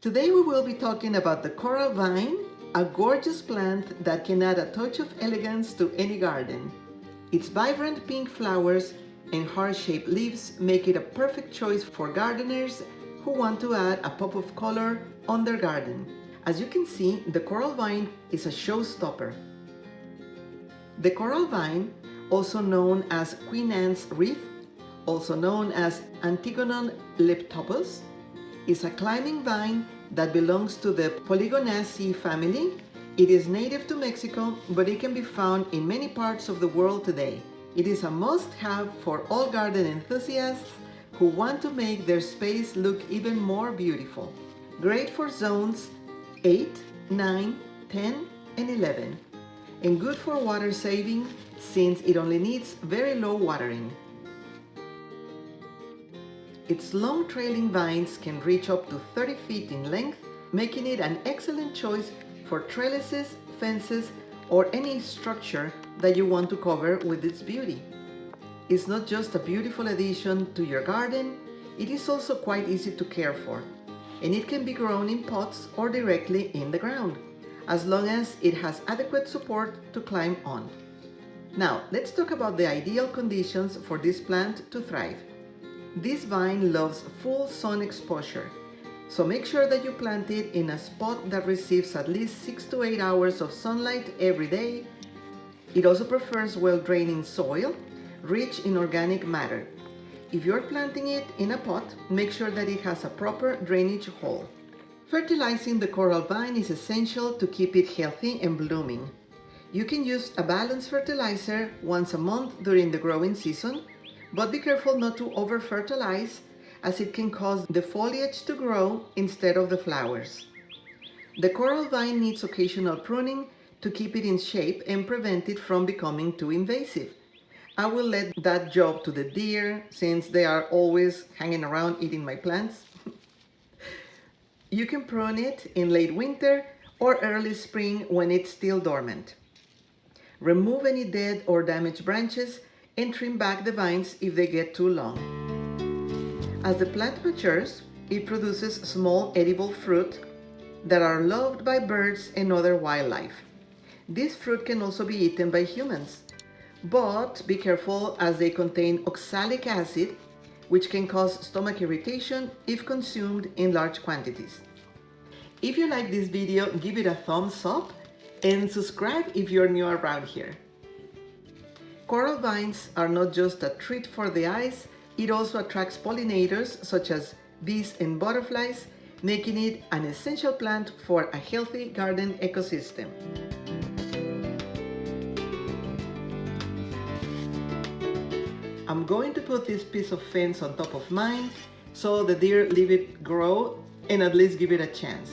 Today we will be talking about the coral vine, a gorgeous plant that can add a touch of elegance to any garden. Its vibrant pink flowers and heart-shaped leaves make it a perfect choice for gardeners who want to add a pop of color on their garden. As you can see, the coral vine is a showstopper. The coral vine, also known as Queen Anne's wreath, also known as Antigonon Lectopus, is a climbing vine that belongs to the Polygonaceae family. It is native to Mexico, but it can be found in many parts of the world today. It is a must-have for all garden enthusiasts who want to make their space look even more beautiful. Great for zones 8, 9, 10, and 11, and good for water saving since it only needs very low watering. Its long trailing vines can reach up to 30 feet in length, making it an excellent choice for trellises, fences, or any structure that you want to cover with its beauty. It's not just a beautiful addition to your garden, it is also quite easy to care for, and it can be grown in pots or directly in the ground, as long as it has adequate support to climb on. Now, let's talk about the ideal conditions for this plant to thrive. This vine loves full sun exposure, so make sure that you plant it in a spot that receives at least 6 to 8 hours of sunlight every day. It also prefers well-draining soil, rich in organic matter. If you're planting it in a pot, make sure that it has a proper drainage hole. Fertilizing the coral vine is essential to keep it healthy and blooming. You can use a balanced fertilizer once a month during the growing season, but be careful not to over-fertilize, as it can cause the foliage to grow instead of the flowers. The coral vine needs occasional pruning to keep it in shape and prevent it from becoming too invasive. I will let that job to the deer, since they are always hanging around eating my plants. You can prune it in late winter or early spring when it's still dormant. Remove any dead or damaged branches and trim back the vines if they get too long. As the plant matures, it produces small edible fruit that are loved by birds and other wildlife. This fruit can also be eaten by humans, but be careful as they contain oxalic acid, which can cause stomach irritation if consumed in large quantities. If you like this video, give it a thumbs up and subscribe if you're new around here. Coral vines are not just a treat for the eyes, it also attracts pollinators such as bees and butterflies, making it an essential plant for a healthy garden ecosystem. I'm going to put this piece of fence on top of mine so the deer leave it grow and at least give it a chance.